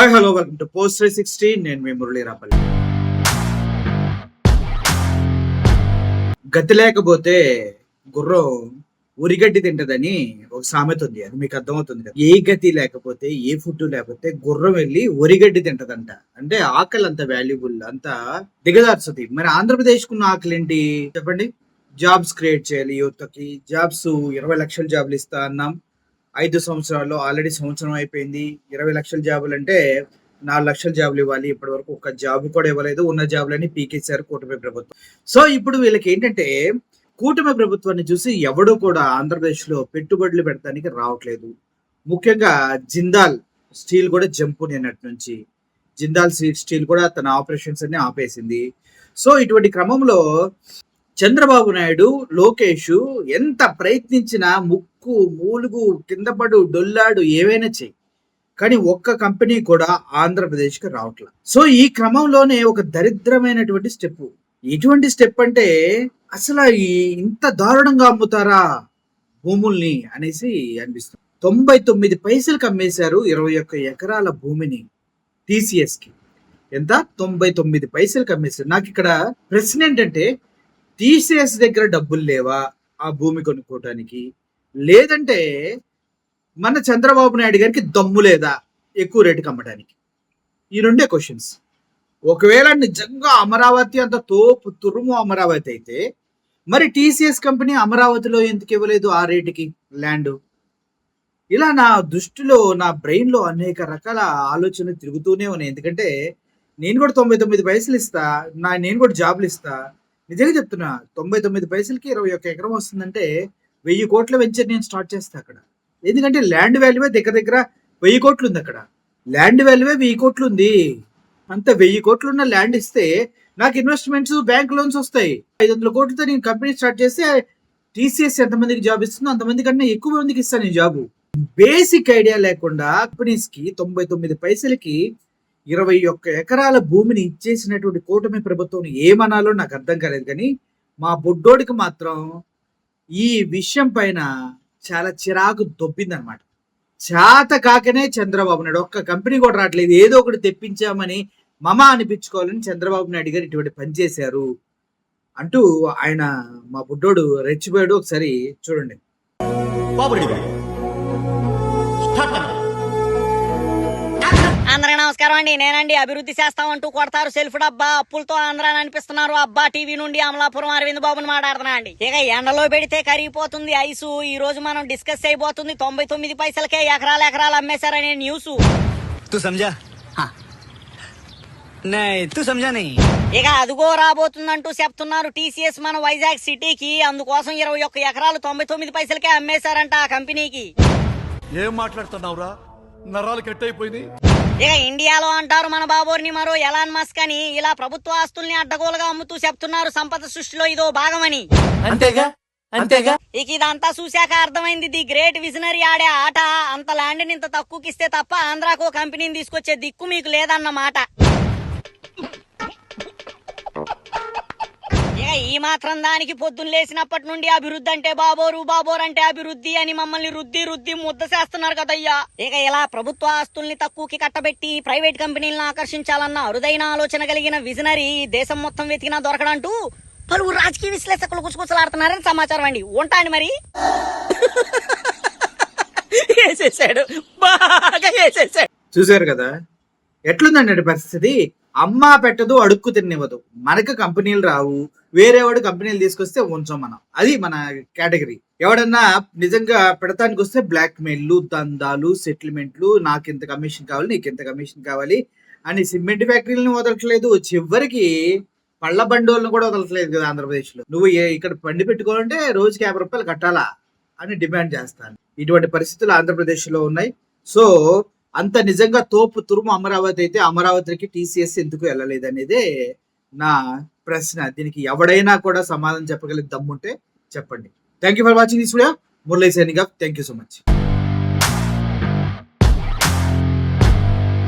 Hi hello welcome to post 360. నేను మీ మురళీ రాపల్లి. గతి లేకపోతే గుర్రం ఉరిగడ్డి తింటదని ఒక సామెత ఉంది. అది మీకు అర్థమవుతుంది కదా. ఏ గతి లేకపోతే, ఏ ఫుడ్ లేకపోతే గుర్రం వెళ్ళి ఉరిగడ్డి తింటదంట. అంటే ఆకలి అంత వాల్యుబుల్, అంత దిగదార్చుతుంది. మరి ఆంధ్రప్రదేశ్ కున్న ఆకలి ఏంటి చెప్పండి? జాబ్స్ క్రియేట్ చేయాలి యువతకి. జాబ్స్ 20 లక్షల జాబ్లు ఇస్తా అన్నాం. 5 సంవత్సరాల్లో ఆల్రెడీ సంవత్సరం అయిపోయింది. 20 లక్షల జాబులు అంటే 4 లక్షల జాబులు ఇవ్వాలి. ఇప్పటి వరకు ఒక్క జాబ్ కూడా ఇవ్వలేదు. ఉన్న జాబులన్నీ పీకేశారు కూటమి ప్రభుత్వం. సో ఇప్పుడు వీళ్ళకి ఏంటంటే, కూటమి ప్రభుత్వాన్ని చూసి ఎవడు కూడా ఆంధ్రప్రదేశ్ లో పెట్టుబడులు పెడతానికి రావట్లేదు. ముఖ్యంగా జిందాల్ స్టీల్ కూడా జంపు నిన్నటి నుంచి. జిందాల్ స్టీల్ కూడా తన ఆపరేషన్స్ అన్ని ఆపేసింది. సో ఇటువంటి క్రమంలో చంద్రబాబు నాయుడు, లోకేష్ ఎంత ప్రయత్నించినా ముక్కు మూలుగు కింద పడు డొల్లాడు ఏవైనా చెయ్యి, కానీ ఒక్క కంపెనీ కూడా ఆంధ్రప్రదేశ్ కి రావట్లేదు. సో ఈ క్రమంలోనే ఒక దరిద్రమైనటువంటి స్టెప్. ఎటువంటి స్టెప్ అంటే, అసలు ఇంత దారుణంగా అమ్ముతారా భూముల్ని అనేసి అనిపిస్తుంది. 99 పైసలకు అమ్మేశారు 21 ఎకరాల భూమిని టీసీఎస్ కి. ఎంత? 99 పైసలకు అమ్మేశారు. నాకు ఇక్కడ ప్రశ్న ఏంటంటే, టీసీఎస్ దగ్గర డబ్బులు లేవా ఆ భూమి కొనుక్కోవటానికి? లేదంటే మన చంద్రబాబు నాయుడు గారికి దమ్ము లేదా ఎక్కువ రేటుకి అమ్మడానికి? ఈ రెండే క్వశ్చన్స్. ఒకవేళ నిజంగా అమరావతి అంత తోపు తురుము అమరావతి అయితే, మరి టీసీఎస్ కంపెనీ అమరావతిలో ఎందుకు ఇవ్వలేదు ఆ రేటుకి ల్యాండ్? ఇలా నా దృష్టిలో, నా బ్రెయిన్ లో అనేక రకాల ఆలోచనలు తిరుగుతూనే ఉన్నాయి. ఎందుకంటే నేను కూడా 99 పైసలు ఇస్తా, నేను కూడా జాబ్లు ఇస్తా. నిజంగా చెప్తున్నా, 99 పైసలకి 21 ఎకరం వస్తుందంటే 1000 కోట్ల వెంచర్ నేను స్టార్ట్ చేస్తా అక్కడ. ఎందుకంటే ల్యాండ్ వాల్యూవే దగ్గర 1000 కోట్లు ఉంది. అక్కడ ల్యాండ్ వాల్యూవే 1000 కోట్లు ఉంది. అంత 1000 కోట్లు ఉన్న ల్యాండ్ ఇస్తే నాకు ఇన్వెస్ట్మెంట్స్, బ్యాంక్ లోన్స్ వస్తాయి. 500 కోట్లతో నేను కంపెనీ స్టార్ట్ చేస్తే టీసీఎస్ ఎంతమందికి జాబ్ ఇస్తుందో అంతమంది కన్నా ఎక్కువ మందికి ఇస్తాను నేను జాబు. బేసిక్ ఐడియా లేకుండా కంపెనీస్ కి 99 పైసలకి 21 ఎకరాల భూమిని ఇచ్చేసినటువంటి కూటమి ప్రభుత్వం ఏమనాలో నాకు అర్థం కాలేదు. కానీ మా బుడ్డోడికి మాత్రం ఈ విషయం పైన చాలా చిరాకు దొబ్బిందనమాట. చేత కాకనే చంద్రబాబు నాయుడు ఒక్క కంపెనీ కూడా రావట్లేదు, ఏదో ఒకటి తెప్పించామని మమ అనిపించుకోవాలని చంద్రబాబు నాయుడు గారు ఇటువంటి పని చేశారు అంటూ ఆయన మా బుడ్డోడు రెచ్చిపోయాడు. ఒకసారి చూడండి. అందరికి నమస్కారం అండి. నేనండి అభివృద్ధి చేస్తామంటూ కొడతారు సెల్ఫ్ డబ్బా అప్పులతో ఆంధ్రాని అనిపిస్తున్నారు. అబ్బా టీవీ నుండి అమలాపురం అరవింద్ బాబుని మాట్లాడుతున్నా అండి. ఇక ఎండలో పెడితే కరిగిపోతుంది ఐసు. ఈ రోజు మనం డిస్కస్ చేయబోతుంది 99 పైసలకే ఎకరాలు అమ్మేశారనే న్యూస్. ఇక అదుగో రాబోతుందంటూ చెప్తున్నారు టీసీఎస్ మన వైజాగ్ సిటీకి. అందుకోసం 21 ఎకరాలు 99 పైసలకే అమ్మేశారంట ఆ కంపెనీకి. ఏం మాట్లాడుతున్నావురా? నరాలు కట్ అయిపోయింది. ఇక ఇండియాలో అంటారు మన బాబోర్ని మరో ఎలాన్ మస్క్ అని. ఇలా ప్రభుత్వ ఆస్తుల్ని అడ్డగోలుగా అమ్ముతూ చెప్తున్నారు సంపద సృష్టిలో ఇదో భాగమని. అంతేగా అంతేగా. ఇక ఇదంతా చూశాక అర్థమైంది ది గ్రేట్ విజనరీ ఆడే ఆట. అంత ల్యాండ్ ఇంత తక్కువకిస్తే తప్ప ఆంధ్రాకో కంపెనీని తీసుకొచ్చే దిక్కు మీకు లేదన్నమాట. ఇక ఈ మాత్రం దానికి పొద్దున్న లేచినప్పటి నుండి అభివృద్ధి అంటే బాబోరు అంటే అభివృద్ధి అని మమ్మల్ని రుద్ది ముద్ద చేస్తున్నారు కదయ్యా. ఇక ఇలా ప్రభుత్వ ఆస్తుల్ని తక్కువకి కట్టబెట్టి ప్రైవేట్ కంపెనీలను ఆకర్షించాలన్న అరుదైన ఆలోచన కలిగిన విజనరీ దేశం మొత్తం వెతికినా దొరకడంటూ పలువురు రాజకీయ విశ్లేషకులు కుసకుసలాడుతున్నారని సమాచారం అండి. ఉంటాను మరి. చూసారు కదా ఎట్లుందండి పరిస్థితి. అమ్మా పెట్టదు, అడుక్కు తినివ్వదు. మనకు కంపెనీలు రావు, వేరేవాడు కంపెనీలు తీసుకొస్తే ఉంచాం మనం. అది మన కేటగిరీ. ఎవడన్నా నిజంగా పెడతానికి వస్తే బ్లాక్ మెయిల్లు, దందాలు, సెటిల్మెంట్లు, నాకు ఇంత కమిషన్ కావాలి, నీకు ఇంత కమిషన్ కావాలి అని సిమెంట్ ఫ్యాక్టరీలను వదలట్లేదు. చివరికి పళ్ళ బండోళ్ళను కూడా వదలట్లేదు కదా ఆంధ్రప్రదేశ్ లో. నువ్వు ఇక్కడ బండి పెట్టుకోవాలంటే రోజుకి 50 రూపాయలు కట్టాలా అని డిమాండ్ చేస్తాను. ఇటువంటి పరిస్థితులు ఆంధ్రప్రదేశ్ లో ఉన్నాయి. సో అంత నిజంగా తోపు తురుము అమరావతి అయితే అమరావతికి టీసీఎస్ ఎందుకు వెళ్ళలేదు అనేదే నా ప్రశ్న. దీనికి ఎవడైనా కూడా సమాధానం చెప్పగలిగే దమ్ముంటే చెప్పండి. Thank you for watching this video. Murali signing off. Thank you so much.